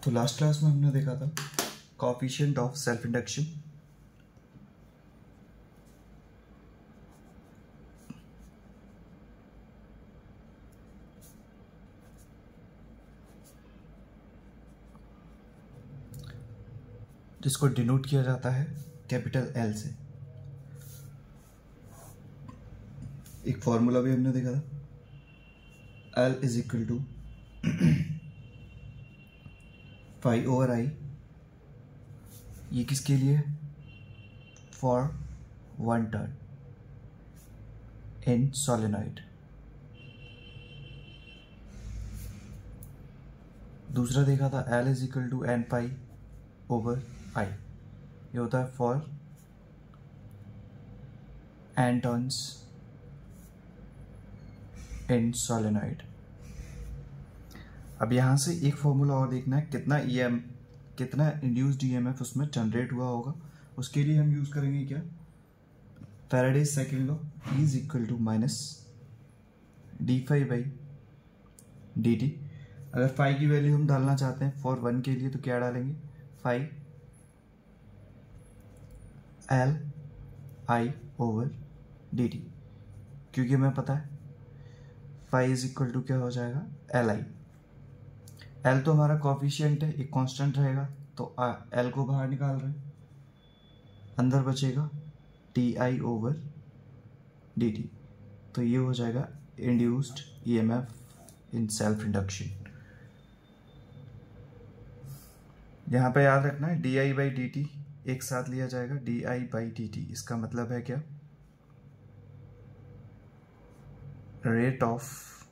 तो last class में हमने देखा था कोएफिशिएंट ऑफ सेल्फ इंडक्शन। जिसको डिनोट किया जाता है कैपिटल एल से। एक फॉर्मूला भी हमने देखा था, L is equal to pi over I. ये किसके लिए? For one turn in solenoid. दूसरा देखा था L is equal to N pi over I. ये होता है for N turns in solenoid. अब यहां से एक फॉर्मूला और देखना है, कितना इंड्यूस्ड ईएमएफ उसमें जनरेट हुआ होगा। उसके लिए हम यूज करेंगे क्या? Faraday's second law, E is equal to minus d phi by d t. अगर फाई की वैल्यू हम डालना चाहते हैं फॉर वन के लिए तो क्या डालेंगे? Phi L I over d t, क्योंकि हमें पता है फाई इज इक्वल टू क्या हो जाएगा? एल आई। एल तो हमारा कोएफिशिएंट है, एक कांस्टेंट रहेगा, तो एल को बाहर निकाल रहे हैं, अंदर बचेगा T I over d T. तो ये हो जाएगा induced EMF in self induction. यहाँ पे याद रखना है D I by d T एक साथ लिया जाएगा, D I by d T. इसका मतलब है क्या? Rate of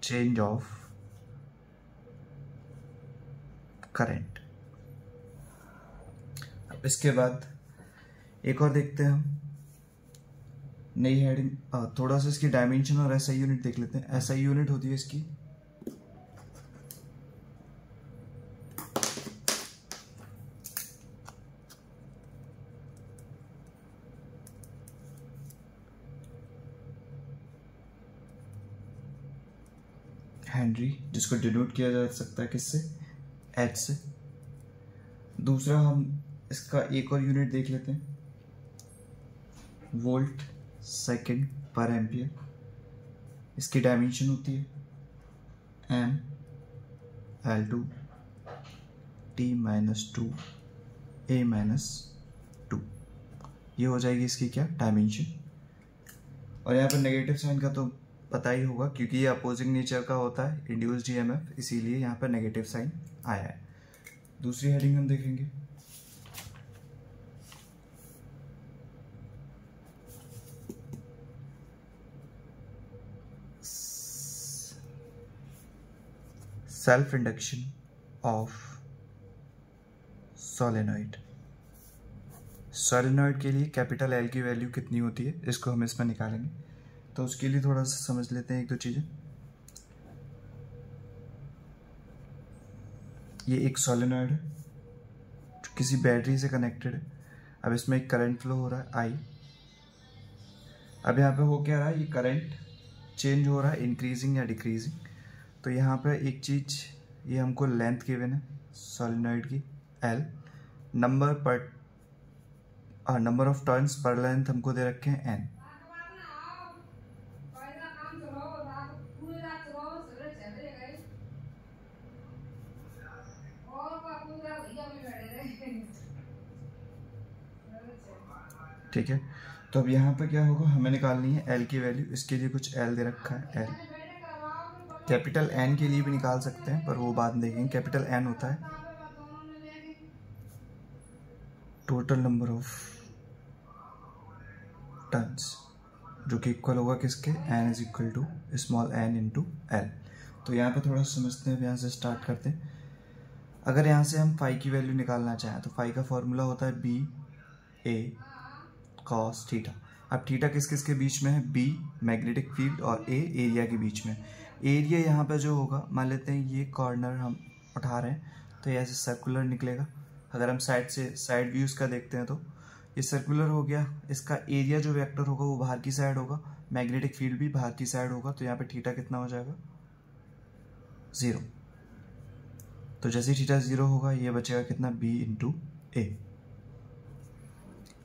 change of current. अब इसके बाद एक और देखते हैं हम नई हेडिंग, थोड़ा सा इसकी डायमेंशन और एसआई यूनिट देख लेते हैं। एसआई यूनिट होती है इसकी हेनरी, जिसको डिनोट किया जा सकता है किससे? एच से। दूसरा हम इसका एक और यूनिट देख लेते हैं, वोल्ट सेकंड पर एम्पियर। इसकी डायमेंशन होती है M L two T minus two A minus two. ये हो जाएगी इसकी क्या? डायमेंशन। और यहाँ पर नेगेटिव साइन का तो पता ही होगा, क्योंकि ये अपोजिंग नेचर का होता है इंड्यूस्ड ईएमएफ, इसीलिए यहाँ पर नेगेटिव साइन आया है। दूसरी हेडिंग हम देखेंगे self induction of solenoid. Solenoid के लिए कैपिटल एल की वैल्यू कितनी होती है, इसको हम इसमें निकालेंगे। तो उसके लिए थोड़ा सा समझ लेते हैं एक दो चीजें। ये एक सोलेनॉइड है जो किसी बैटरी से कनेक्टेड है। अब इसमें एक करंट फ्लो हो रहा है आई। अब यहाँ पे हो क्या रहा है? ये करंट चेंज हो रहा है, इंक्रीजिंग या डिक्रीजिंग। तो यहाँ पे एक चीज, ये हमको लेंथ गिवन है सोलेनॉइड की एल, नंबर ऑफ टर्न्स पर लेंथ हमको दे रखे हैं एन। ठीक है, तो अब यहाँ पे क्या होगा? हमें निकालनी है एल की वैल्यू। इसके लिए कुछ एल दे रखा है, एल। कैपिटल एन के लिए भी निकाल सकते हैं, पर वो बाद में देखेंगे। कैपिटल एन होता है टोटल नंबर ऑफ टर्न्स, जो कि इक्वल होगा किसके? N is equal to small n into L. तो यहाँ पे थोड़ा समझते हैं, यहाँ से स्टार्ट करते हैं। अगर यहाँ से हम फाई की वैल्यू निकालना चाहें तो फाई का फॉर्मूला होता है बी ए कॉस थीटा। अब थीटा किस किस के बीच में है? बी मैग्नेटिक फील्ड और ए एरिया के बीच में। एरिया यहाँ पे जो होगा, मान लेते हैं ये कॉर्नर हम उठा रहे हैं, तो ये ऐसे सर्कुलर निकलेगा। अगर हम साइड व्यू इसका देखते हैं तो ये सर्कुलर हो गया। इसका एरिया जो वेक्टर होगा वो बाहर की साइड होगा, मैग्नेटिक फील्ड भी बाहर की साइड होगा। तो यहाँ पे थीटा कितना हो जाएगा? 0। तो जैसे ही थीटा 0 होगा ये बचेगा कितना, b इंटू ए।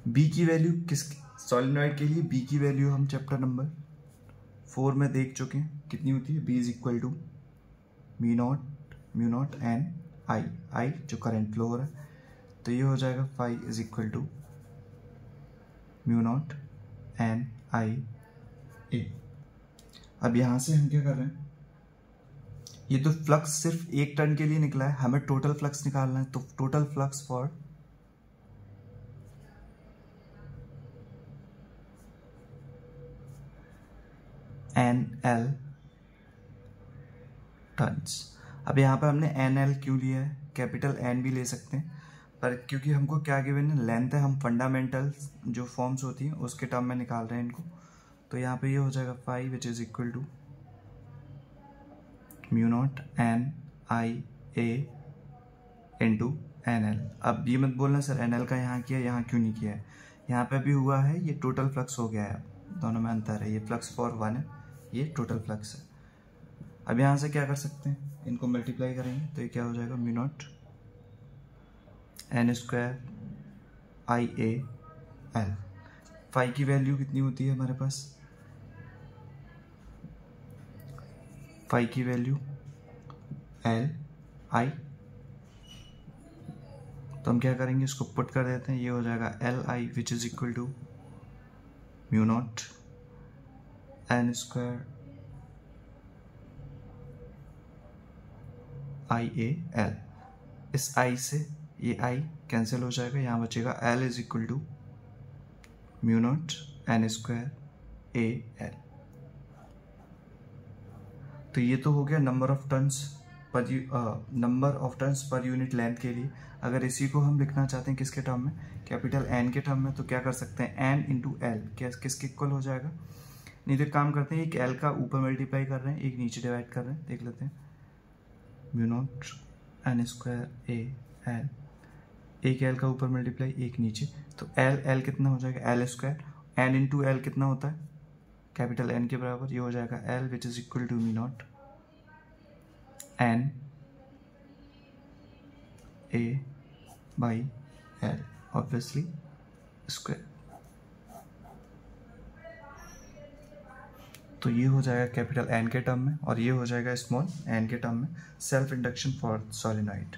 b की वैल्यू किस सॉलिनॉइड के लिए, b की वैल्यू हम चैप्टर नंबर 4 में देख चुके हैं, कितनी होती है, b is equal to mu naught N I जो करंट फ्लो हो रहा है, तो ये हो जाएगा phi is equal to mu naught N I A. अब यहाँ से हम क्या कर रहे हैं, ये तो फ्लक्स सिर्फ एक टर्न के लिए निकला है, हमें टोटल फ्लक्स निकालना है, तो total flux for N L turns. अब यहाँ पर हमने एन एल क्यों लिया है, कैपिटल एन भी ले सकते हैं, पर क्योंकि हमको क्या गिवन है, लेंथ है, हम फंडामेंटल जो फॉर्म्स होती हैं उसके टर्म में निकाल रहे हैं इनको, तो यहाँ पे ये हो जाएगा phi which is equal to mu naught N I A into N L. अब ये मत बोलना सर एन एल का यहाँ किया, यहाँ क्यों नहीं किया है, यहाँ पे भी हुआ है, ये टोटल फ्लक्स हो गया है, दोनों में अंतर है, ये फ्लक्स फॉर वन है, ये टोटल फ्लक्स है। अब यहाँ से क्या कर सकते हैं, इनको मल्टीप्लाई करेंगे तो ये क्या हो जाएगा, mu naught N square I A L. Phi की वैल्यू कितनी होती है हमारे पास, फाई की वैल्यू एल आई, तो हम क्या करेंगे, इसको पुट कर देते हैं, ये हो जाएगा L I which is equal to mu naught N square I A L. इस आई से ये आई कैंसिल हो जाएगा, यहाँ बचेगा L is equal to mu naught N square A L. तो ये तो हो गया number of turns per unit length के लिए। अगर इसी को हम लिखना चाहते हैं किसके टर्म में, कैपिटल एन के टर्म में, तो क्या कर सकते हैं, एन इंटू एल क्या किसके इक्वल हो जाएगा, नहीं तो एक काम करते हैं, एक एल का ऊपर मल्टीप्लाई कर रहे हैं, एक नीचे डिवाइड कर रहे हैं, देख लेते हैं, mu naught N square A L, एक एल का ऊपर मल्टीप्लाई एक नीचे, तो एल एल कितना हो जाएगा, L square, N into L कितना होता है, कैपिटल एन के बराबर, ये हो जाएगा L which is equal to mu naught N A by L, obviously square. तो ये हो जाएगा कैपिटल एन के टर्म में और ये हो जाएगा स्मॉल एन के टर्म में, सेल्फ इंडक्शन फॉर सॉलिनॉइड।